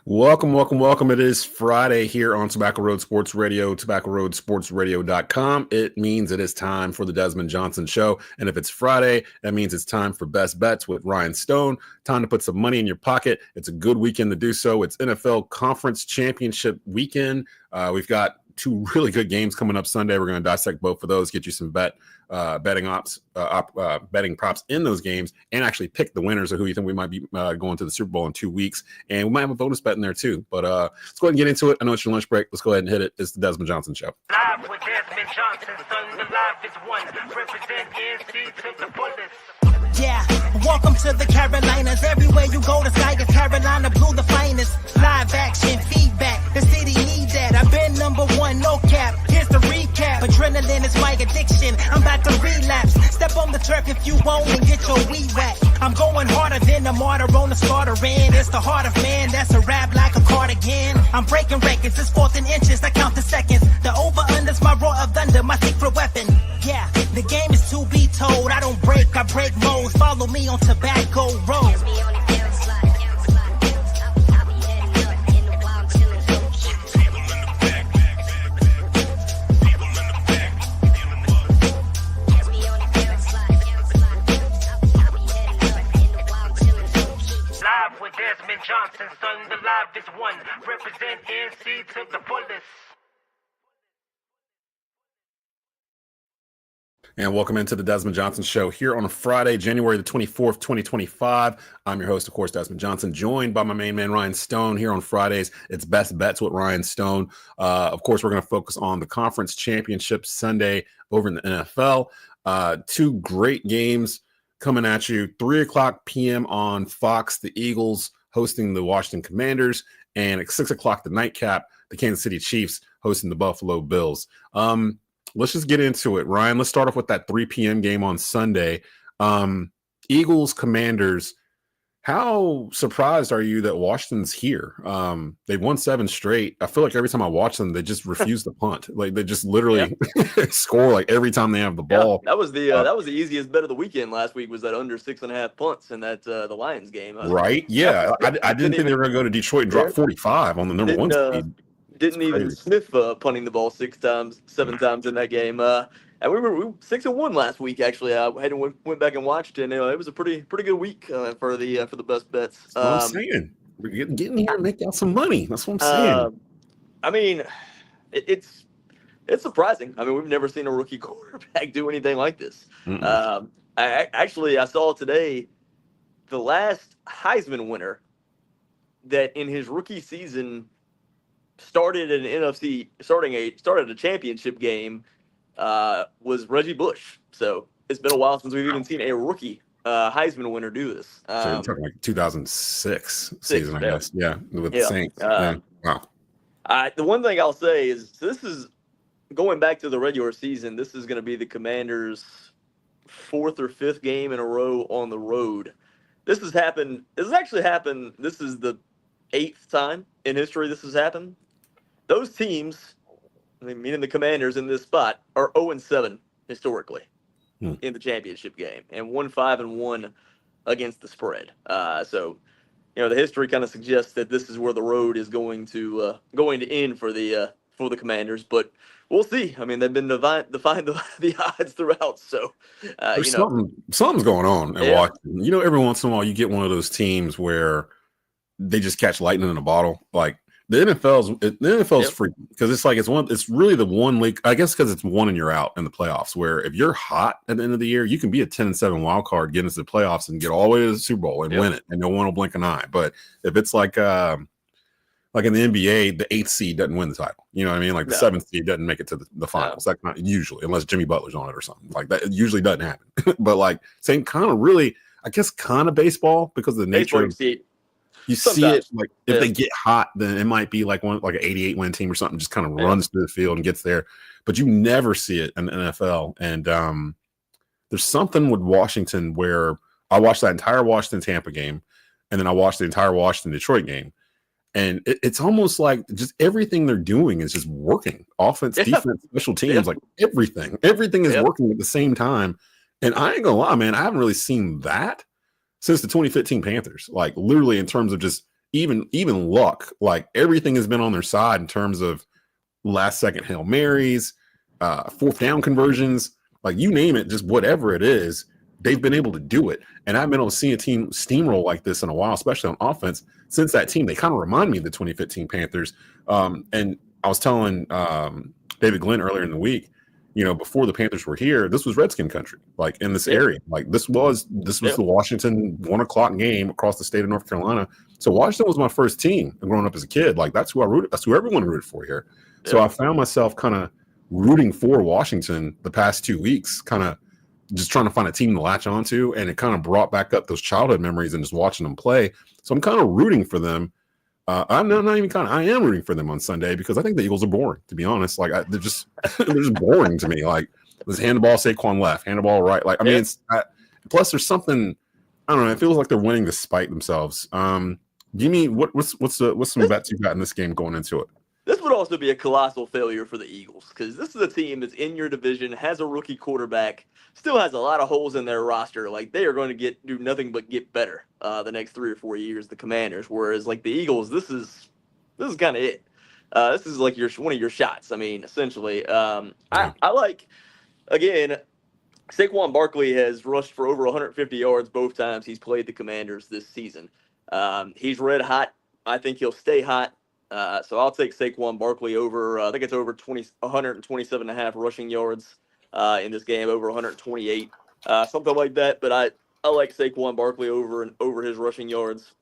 Welcome, welcome, welcome. It is Friday here on Tobacco Road Sports Radio, tobaccoroadsportsradio.com. It means it is time for the Desmond Johnson Show. And if it's Friday, that means it's time for Best Bets with Ryan Stone. Time to put some money in your pocket. It's a good weekend to do so. It's NFL Conference Championship weekend. We've got two really good games coming up Sunday. We're going to dissect both of those, get you some betting props in those games, and actually pick the winners of who you think we might be going to the Super Bowl in 2 weeks. And we might have a bonus bet in there too. But let's go ahead and get into it. I know it's your lunch break. Let's go ahead and hit it. It's the Desmond Johnson Show. Live with Desmond Johnson, son, the live is one. Represent NC to the fullest. Yeah, welcome to the Carolinas. Everywhere you go, the sky is Carolina blue, the finest. Live action, feedback, the city needs that. I've been number one, no cap. Here's the recap. Adrenaline is my addiction. I'm about to relapse. Step on the turf if you want and get your weed whack. I'm going harder than a martyr on the starter end. It's the heart of man, that's a rap like a cardigan. I'm breaking records, it's 4th and inches. I count the seconds. The over-under's my roar of thunder, my secret weapon. Yeah, the game is to be told. I don't break, I break modes. Follow me on Tobacco Road. Live with Desmond Johnson, son, the live is one. Represent NC to the fullest. And welcome into the Desmond Johnson Show here on a Friday, January the 24th, 2025. I'm your host, of course, Desmond Johnson, joined by my main man, Ryan Stone. Here on Fridays, it's Best Bets with Ryan Stone. Of course, we're going to focus on the Conference Championship Sunday over in the NFL. Two great games coming at you. 3 o'clock p.m. on Fox, the Eagles hosting the Washington Commanders. And at 6 o'clock, the nightcap, the Kansas City Chiefs hosting the Buffalo Bills. Let's just get into it, Ryan. Let's start off with that 3 p.m. game on Sunday. Eagles, Commanders. How surprised are you that Washington's here? They've won 7 straight. I feel like every time I watch them, they just refuse to punt. Like they just literally score like every time they have the ball. Yeah, that was the easiest bet of the weekend last week. Was that under 6.5 punts in that the Lions game? Right? Yeah, I didn't think they were going to go to Detroit and drop 45 on the number one seed. Didn't even sniff punting the ball 7 times in that game. And we were 6-1 last week. Actually, I went back and watched, and it was a pretty good week for the best bets. That's what I'm saying. We're getting here and make out some money. That's what I'm saying. I mean, it's surprising. I mean, we've never seen a rookie quarterback do anything like this. I saw today the last Heisman winner that in his rookie season started a championship game was Reggie Bush. So it's been a while since we've even seen a rookie Heisman winner do this. So you're talking like 2006 season, I guess. Yeah, with the Saints. Wow. The one thing I'll say is this is going back to the regular season. This is going to be the Commanders' 4th or 5th game in a row on the road. This has happened. This has actually happened. This is the 8th time in history this has happened. Those teams, meaning the Commanders in this spot, are 0-7 historically in the championship game, and 1-5-1 against the spread. So, the history kind of suggests that this is where the road is going to end for the Commanders. But we'll see. I mean, they've been defying the odds throughout. So, something's going on in Washington. Every once in a while you get one of those teams where they just catch lightning in a bottle, like. The NFL's free because it's really the one league, I guess, because it's one and you're out in the playoffs. Where if you're hot at the end of the year, you can be a 10-7 wild card, get into the playoffs, and get all the way to the Super Bowl and win it, and no one will blink an eye. But if it's like in the NBA, the 8th seed doesn't win the title. You know what I mean? Like the 7th seed doesn't make it to the finals. That's not usually, unless Jimmy Butler's on it or something like that. It usually doesn't happen. But like same kind of really, I guess, kind of baseball because of the nature of. You see it like if they get hot, then it might be like an 88 win team or something just kind of runs through the field and gets there. But you never see it in the NFL. And there's something with Washington where I watched that entire Washington Tampa game, and then I watched the entire Washington Detroit game. And it's almost like just everything they're doing is just working. Offense, defense, special teams, like everything. Everything is working at the same time. And I ain't gonna lie, man, I haven't really seen that since the 2015 Panthers. Like literally in terms of just even luck. Like everything has been on their side in terms of last second Hail Marys, fourth down conversions, like you name it, just whatever it is, they've been able to do it. And I've been able to see a team steamroll like this in a while, especially on offense. Since that team, they kind of remind me of the 2015 Panthers. And I was telling David Glenn earlier in the week, before the Panthers were here, this was Redskin country, like in this area. Like this was the Washington 1:00 game across the state of North Carolina. So Washington was my first team growing up as a kid. Like that's who I rooted. That's who everyone rooted for here. So I found myself kind of rooting for Washington the past 2 weeks, kind of just trying to find a team to latch onto, and it kind of brought back up those childhood memories and just watching them play. So I'm kind of rooting for them. I am rooting for them on Sunday because I think the Eagles are boring, to be honest. Like they're just boring to me. Like let's hand the ball Saquon left, hand the ball right. Like I mean, plus there's something, I don't know. It feels like they're winning despite themselves. Give me what's some bets you got in this game going into it? This would also be a colossal failure for the Eagles because this is a team that's in your division, has a rookie quarterback, still has a lot of holes in their roster. Like they are going to do nothing but get better the next 3 or 4 years. The Commanders, whereas like the Eagles, this is kind of it. This is like one of your shots. I mean, essentially, I like again. Saquon Barkley has rushed for over 150 yards both times he's played the Commanders this season. He's red hot. I think he'll stay hot. So I'll take Saquon Barkley over, I think it's over 127.5 rushing yards in this game, over 128, something like that. But I like Saquon Barkley over his rushing yards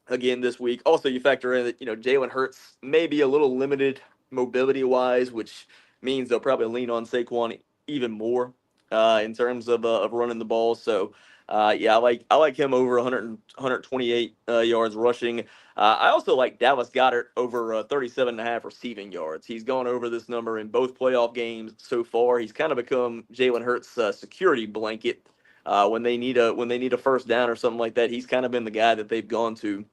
again this week. Also, you factor in that, Jalen Hurts may be a little limited mobility-wise, which means they'll probably lean on Saquon even more in terms of running the ball. So, I like him over 128 yards rushing. I also like Dallas Goedert over 37.5 receiving yards. He's gone over this number in both playoff games so far. He's kind of become Jalen Hurts' security blanket when they need a first down or something like that. He's kind of been the guy that they've gone to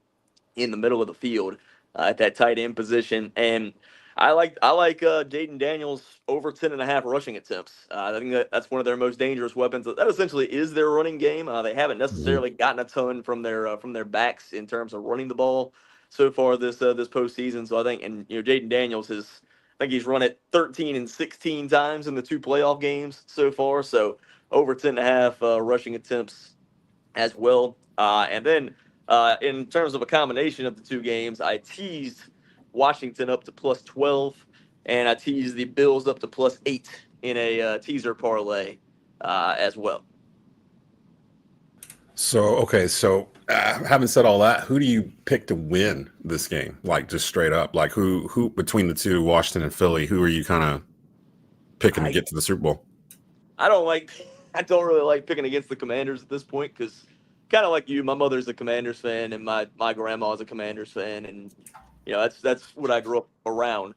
in the middle of the field at that tight end position. And I like Jaden Daniels over 10.5 rushing attempts. I think that's one of their most dangerous weapons. That essentially is their running game. They haven't necessarily gotten a ton from their backs in terms of running the ball so far this postseason. So I think, and Jaden Daniels I think he's run it 13 and 16 times in the 2 playoff games so far. So over 10.5 rushing attempts as well. And then in terms of a combination of the 2 games, I teased Washington up to plus 12, and I teased the Bills up to plus 8 in a teaser parlay as well. So having said all that, who do you pick to win this game? Like just straight up, like who between the 2, Washington and Philly, who are you kind of picking to get to the Super Bowl? I don't really like picking against the Commanders at this point because kind of like you, my mother's a Commanders fan and my grandma's a Commanders fan, and that's what I grew up around.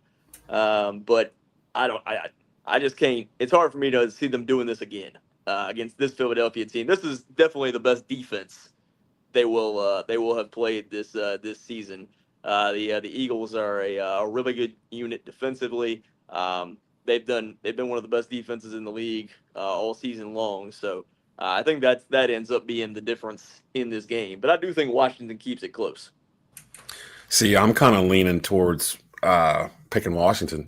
But I just can't. It's hard for me to see them doing this again against this Philadelphia team. This is definitely the best defense they will have played this season. The Eagles are a really good unit defensively. They've been one of the best defenses in the league all season long. So I think that ends up being the difference in this game. But I do think Washington keeps it close. See, I'm kind of leaning towards picking Washington.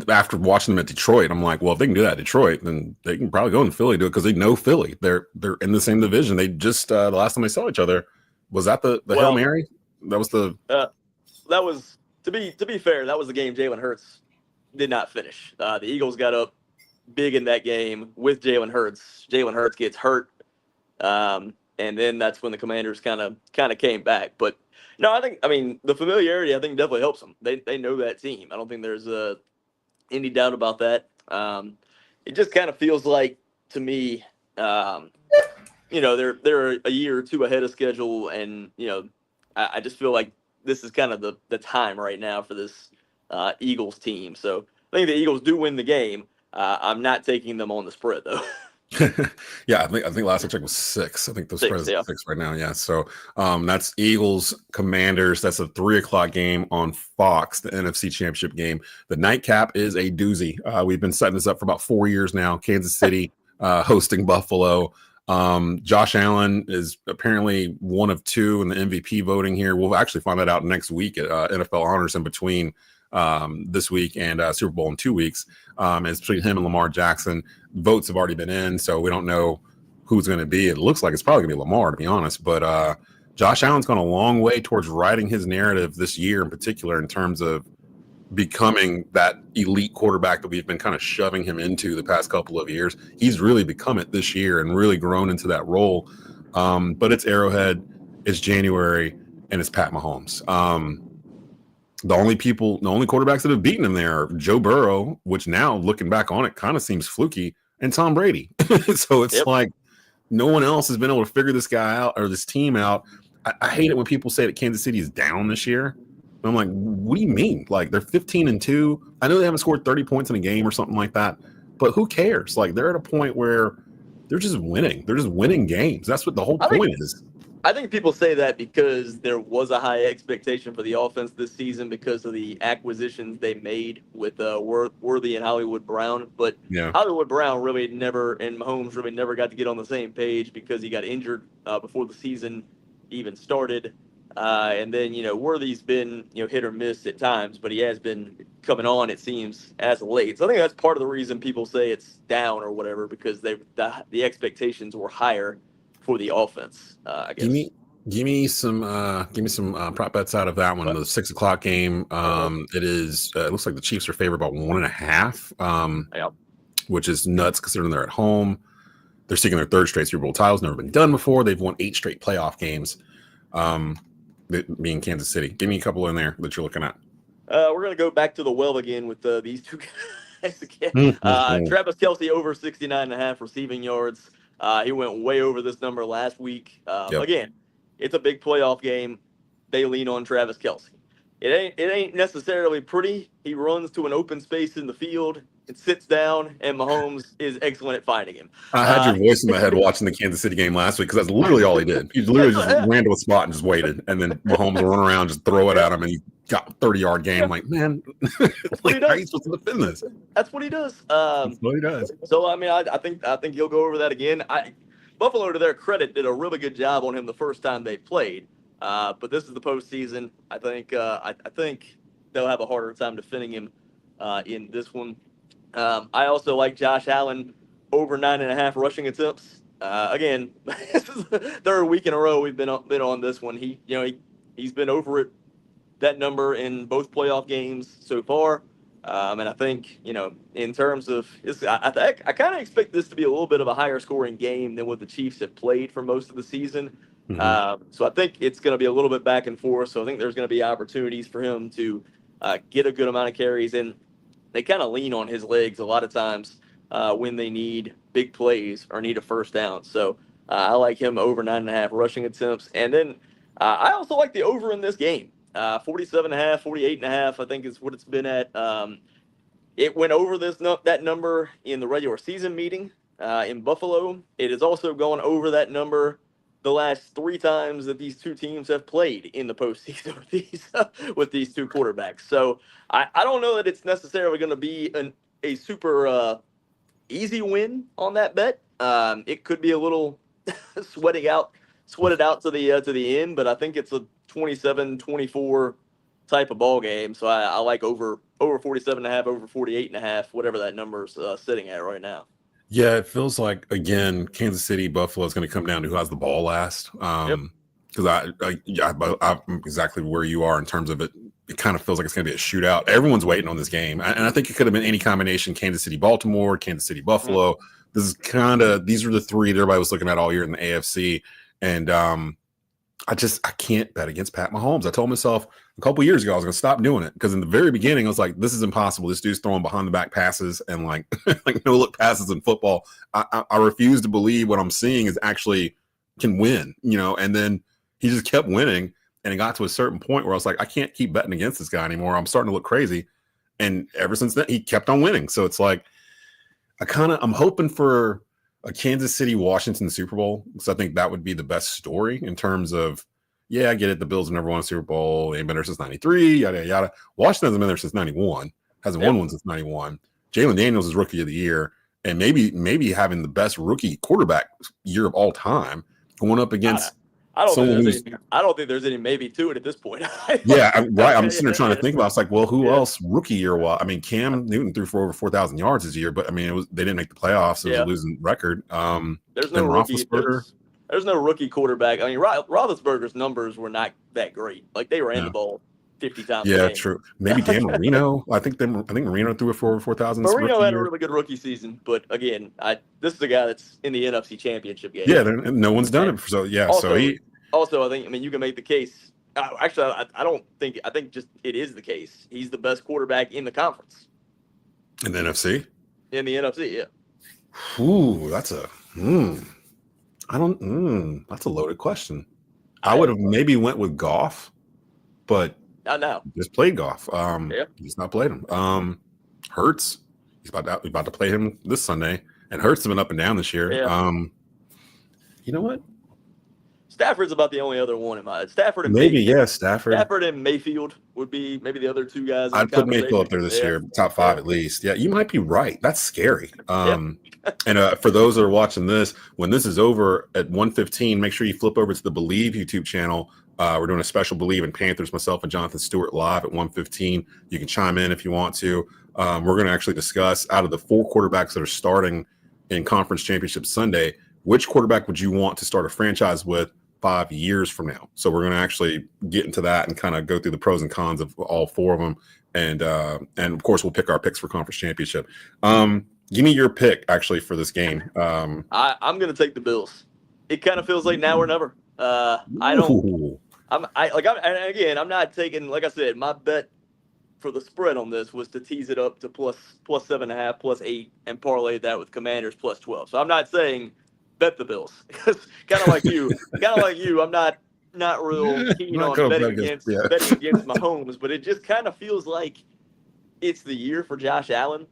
After watching them at Detroit, I'm like, well, if they can do that at Detroit, then they can probably go in Philly do it because they know Philly. They're in the same division. They just the last time they saw each other was that the Hail Mary. That was to be fair. That was the game Jalen Hurts did not finish. The Eagles got up big in that game with Jalen Hurts. Jalen Hurts gets hurt, and then that's when the Commanders kind of came back, but. No, the familiarity, I think, definitely helps them. They know that team. I don't think there's any doubt about that. It just kind of feels like, to me, they're a year or 2 ahead of schedule, and, I just feel like this is kind of the time right now for this Eagles team. So I think the Eagles do win the game. I'm not taking them on the spread, though. Yeah, I think last I checked was 6. I think the spread is 6 right now. Yeah, so that's Eagles Commanders. That's a 3:00 game on Fox, the NFC Championship game. The nightcap is a doozy. We've been setting this up for about 4 years now. Kansas City hosting Buffalo. Josh Allen is apparently one of two in the MVP voting here. We'll actually find that out next week at NFL Honors in between this week and Super Bowl in 2 weeks. It's between him and Lamar Jackson. Votes have already been in, so we don't know who's going to be. It looks like it's probably going to be Lamar, to be honest. But Josh Allen's gone a long way towards writing his narrative this year in particular in terms of becoming that elite quarterback that we've been kind of shoving him into the past couple of years. He's really become it this year and really grown into that role. But it's Arrowhead, it's January, and it's Pat Mahomes. The only quarterbacks that have beaten him there are Joe Burrow, which now looking back on it kind of seems fluky, and Tom Brady. So it's like no one else has been able to figure this guy out or this team out. I hate it when people say that Kansas City is down this year. I'm like, what do you mean? Like, they're 15-2. I know they haven't scored 30 points in a game or something like that, but who cares? Like, they're at a point where they're just winning. They're just winning games. That's what the whole point is. I think people say that because there was a high expectation for the offense this season because of the acquisitions they made with Worthy and Hollywood Brown. But Hollywood Brown really never, and Mahomes really never got to get on the same page because he got injured before the season even started. And then, Worthy's been, hit or miss at times, but he has been coming on, it seems, as of late. So I think that's part of the reason people say it's down or whatever, because the expectations were higher for the offense, I guess. Give me some prop bets out of that one. The 6:00 game. It looks like the Chiefs are favored by 1.5, which is nuts considering they're at home. They're seeking their third straight Super Bowl title. It's never been done before. They've won 8 straight playoff games. Being Kansas City. Give me a couple in there that you're looking at. We're going to go back to the well again with these two guys again. Travis Kelce over 69.5 receiving yards. He went way over this number last week. Again, it's a big playoff game. They lean on Travis Kelce. It ain't necessarily pretty. He runs to an open space in the field. It sits down, and Mahomes is excellent at finding him. I had your voice in my head watching the Kansas City game last week because that's literally all he did. He literally just ran to a spot and just waited, and then Mahomes will run around, just throw it at him, and he got a 30-yard game. I'm like, man, like, how are you supposed to defend this? That's what he does. That's what he does. So, I mean, I think he'll go over that again. Buffalo, to their credit, did a really good job on him the first time they played. But this is the postseason. I think they'll have a harder time defending him in this one. I also like Josh Allen over 9.5 rushing attempts. Again, this is the third week in a row we've been on this one. He's been over that number in both playoff games so far. And I think, in terms of I kind of expect this to be a little bit of a higher scoring game than what the Chiefs have played for most of the season. So I think it's going to be a little bit back and forth. So I think there's going to be opportunities for him to get a good amount of carries. And they kind of lean on his legs a lot of times when they need big plays or need a first down. So I like him over 9.5 rushing attempts. And then I also like the over in this game. 47.5, 48.5, I think is what it's been at. It went over that number in the regular season meeting in Buffalo. It has also gone over that number the last 3 times that these two teams have played in the postseason with these two quarterbacks. So I don't know that it's necessarily going to be a super easy win on that bet. It could be a little sweated out to the end, but I think it's a 27-24 type of ball game. So I like over 47.5, over 48.5, whatever that number's sitting at right now. Yeah, it feels like, again, Kansas City, Buffalo is going to come down to who has the ball last. Because I'm exactly where you are in terms of it. It kind of feels like it's going to be a shootout. Everyone's waiting on this game. And I think it could have been any combination, Kansas City, Baltimore, Kansas City, Buffalo. This is these are the 3 that everybody was looking at all year in the AFC. And I can't bet against Pat Mahomes. I told myself a couple years ago I was going to stop doing it because in the very beginning I was like, this is impossible. This dude's throwing behind the back passes and like no look passes in football. I refuse to believe what I'm seeing is actually can win, and then he just kept winning and it got to a certain point where I was like, I can't keep betting against this guy anymore. I'm starting to look crazy. And ever since then he kept on winning. So it's like, I'm hoping for a Kansas City, Washington Super Bowl, because I think that would be the best story in terms of, yeah, I get it. The Bills have never won a Super Bowl. They've been there since 93, yada, yada. Washington hasn't been there since 91, hasn't won one since 91. Jalen Daniels is Rookie of the Year. and maybe having the best rookie quarterback year of all time, going up against I don't someone think there's any maybe to it at this point. right. I'm sitting there trying to think about. It's like, well, who else rookie year? Well, I mean, Cam Newton threw for over 4,000 yards this year, but I mean, they didn't make the playoffs. It was a losing record. There's no rookie. There's no rookie quarterback. I mean, Roethlisberger's numbers were not that great. Like they ran the ball 50 times. Yeah, true. Maybe Dan Marino. I think Marino threw it for over 4,000. Marino had a really good rookie season, but again, this is a guy that's in the NFC Championship game. Yeah, no one's done it. So yeah, Also, I think you can make the case. Actually, I don't think. I think just it is the case. He's the best quarterback in the conference. In the NFC. In the NFC, yeah. Ooh, that's a. That's a loaded question. I would have maybe went with Goff, but not now. Just played Goff. He's not played him. Hurts. He's about to play him this Sunday, and Hurts has been up and down this year. Yeah. You know what? Stafford's about the only other one in my Stafford and maybe Mayfield. Stafford. Stafford and Mayfield would be maybe the other two guys. I'd put Mayfield up there this year, top 5 at least. Yeah, you might be right. That's scary. And for those that are watching this, when this is over at 1:15, make sure you flip over to the Believe YouTube channel. We're doing a special Believe in Panthers, myself and Jonathan Stewart live at 1:15. You can chime in if you want to. We're going to actually discuss out of the 4 quarterbacks that are starting in Conference Championship Sunday, which quarterback would you want to start a franchise with 5 years from now? So we're going to actually get into that and kind of go through the pros and cons of all 4 of them. And of course, we'll pick our picks for Conference Championship. Give me your pick actually for this game. I'm going to take the Bills. It kind of feels like now or never. I'm not taking, like I said, my bet for the spread on this was to tease it up to plus 7.5, plus 8, and parlay that with Commanders plus 12. So I'm not saying bet the Bills. kind of like you, I'm not real keen on betting against Mahomes, but it just kind of feels like it's the year for Josh Allen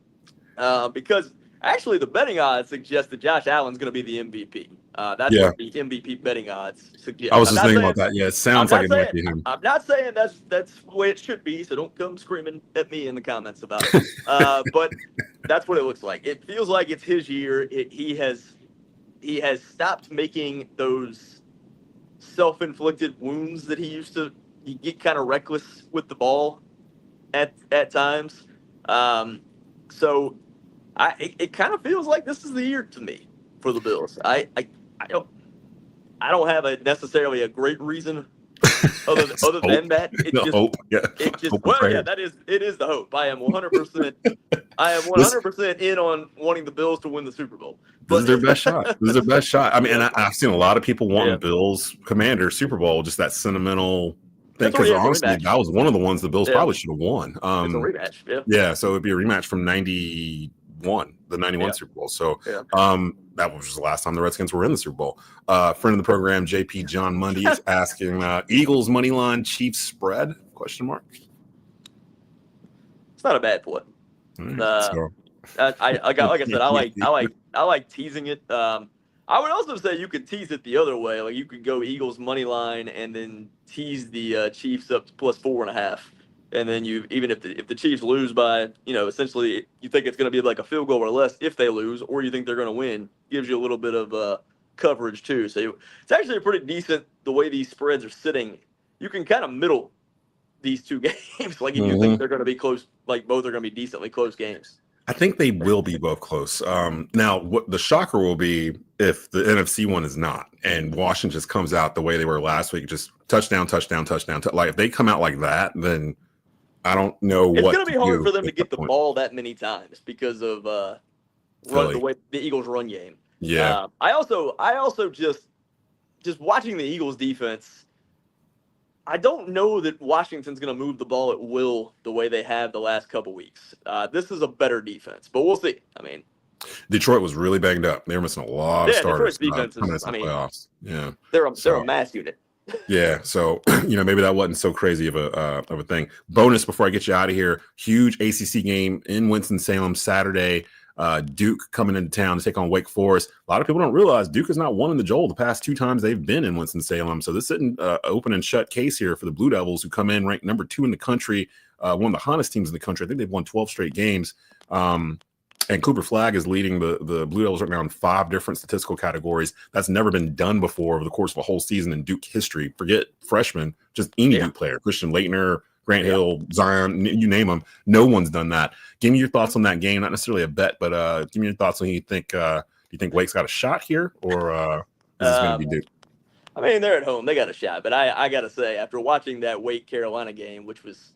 because actually the betting odds suggest that Josh Allen's going to be the MVP. That's what the MVP betting odds suggest. I was just thinking about that. Yeah, it sounds like it might be him. I'm not saying that's the way it should be, so don't come screaming at me in the comments about it. But that's what it looks like. It feels like it's his year. He has stopped making those self-inflicted wounds that he used to. He get kind of reckless with the ball at times. So it kind of feels like this is the year to me for the Bills. I don't have necessarily a great reason other than that. It is the hope. I am 100%. I am 100% in on wanting the Bills to win the Super Bowl. This is their best shot. This is their best shot. I mean, and I've seen a lot of people wanting Bills Commanders Super Bowl, just that sentimental thing. Because honestly, that was one of the ones the Bills probably should have won. It's a rematch. Yeah, so it'd be a rematch from '91, the '91 Super Bowl. So that was the last time the Redskins were in the Super Bowl. Friend of the program, JP John Mundy, is asking Eagles money line, Chiefs spread? ? It's not a bad play. I like teasing it. I would also say you could tease it the other way. Like you could go Eagles money line and then tease the Chiefs up to plus 4.5. And then even if the Chiefs lose by, essentially you think it's going to be like a field goal or less if they lose, or you think they're going to win, gives you a little bit of coverage too. So it's actually pretty decent the way these spreads are sitting. You can kind of middle these two games. Like if you think they're going to be close, like both are going to be decently close games. I think they will be both close. Now, what the shocker will be if the NFC one is not, and Washington just comes out the way they were last week, just touchdown. Like if they come out like that, then I don't know it's what. It's going to be hard for them to get the ball that many times because of the way the Eagles run game. Yeah. I also just watching the Eagles defense. I don't know that Washington's going to move the ball at will the way they have the last couple weeks. This is a better defense, but we'll see. I mean, Detroit was really banged up. They were missing a lot of starters. Detroit's defense is, playoffs. Yeah, they're a mass unit. Yeah, so maybe that wasn't so crazy of a thing. Bonus before I get you out of here: huge ACC game in Winston-Salem Saturday. Duke coming into town to take on Wake Forest. A lot of people don't realize Duke has not won in the Joel the past 2 times they've been in Winston-Salem. So this isn't open and shut case here for the Blue Devils, who come in ranked number 2 in the country, one of the hottest teams in the country. I think they've won 12 straight games. And Cooper Flagg is leading the Blue Devils right now in 5 different statistical categories. That's never been done before over the course of a whole season in Duke history. Forget freshmen, just any Duke player. Christian Laettner, Grant Hill, Zion, you name them. No one's done that. Give me your thoughts on that game. Not necessarily a bet, but give me your thoughts on who you think. Do you think Wake's got a shot here, or is this going to be Duke? I mean, they're at home. They got a shot. But I got to say, after watching that Wake-Carolina game, which was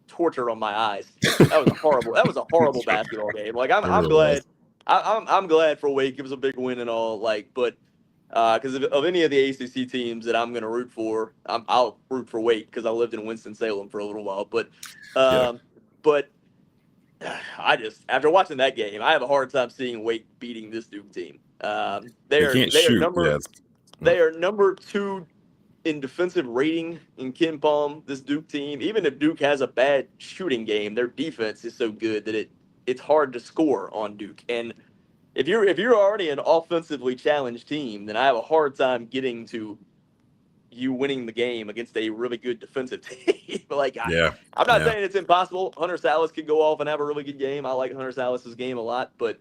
torture on my eyes, that was a horrible basketball game. Like, I'm glad. I'm glad for Wake. It was a big win and all. Like, but because of any of the ACC teams that I'm going to root for, I'll root for Wake because I lived in Winston-Salem for a little while. But I just, after watching that game, I have a hard time seeing Wake beating this Duke team. They are number 2 in defensive rating in Ken Palm, this Duke team. Even if Duke has a bad shooting game, their defense is so good that it's hard to score on Duke. And if you're already an offensively challenged team, then I have a hard time getting to you winning the game against a really good defensive team. I'm not saying it's impossible. Hunter Salas could go off and have a really good game. I like Hunter Salas's game a lot, but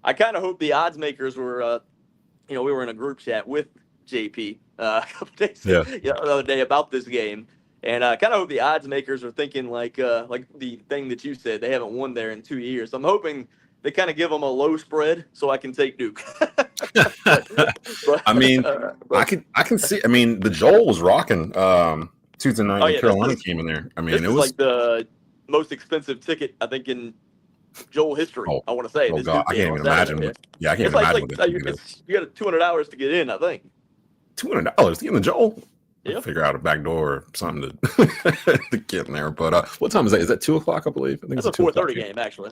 I kind of hope the odds makers were, we were in a group chat with JP a couple days the other day about this game, and I kind of hope the odds makers are thinking like the thing that you said, they haven't won there in 2 years. I'm hoping they kind of give them a low spread so I can take Duke. I mean, I can see. I mean, the Joel was rocking Tuesday night. Carolina came in there. I mean, it was like the most expensive ticket I think in Joel history. I want to say. Oh God, I can't even imagine. I can't imagine. You got $200 to get in. I think $200 to get in the Joel. Yeah. Figure out a back door or something to get in there. But what time is that? Is that 2:00? I believe. I think it's a 4:30 game actually.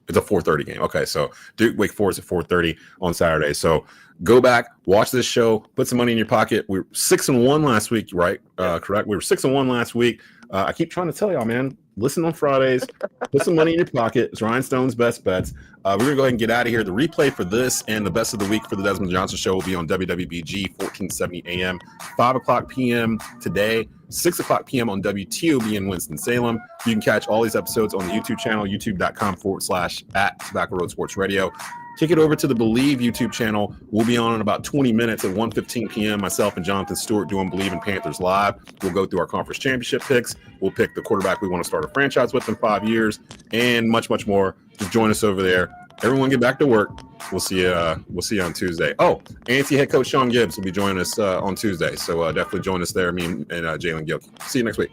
It's a 4:30 game. Okay, so Duke Wake Forest at 4:30 on Saturday. So go back, watch this show, put some money in your pocket. We were 6-1 last week, right? Correct. We were 6-1 last week. I keep trying to tell y'all, man. Listen on Fridays. Put some money in your pocket. It's Ryan Stone's best bets. We're gonna go ahead and get out of here. The replay for this and the best of the week for the Desmond Johnson Show will be on WWBG 1470 AM, 5:00 p.m. today. 6:00 p.m. on WTOB in Winston-Salem. You can catch all these episodes on the YouTube channel, youtube.com/@Tobacco Road Sports Radio. Kick it over to the Believe YouTube channel. We'll be on in about 20 minutes at 1:15 p.m. Myself and Jonathan Stewart doing Believe in Panthers Live. We'll go through our conference championship picks. We'll pick the quarterback we want to start a franchise with in 5 years, and much, much more. Just join us over there. Everyone get back to work. We'll see you on Tuesday. Oh, A&T head coach Sean Gibbs will be joining us on Tuesday. So definitely join us there, me and Jalen Gill. See you next week.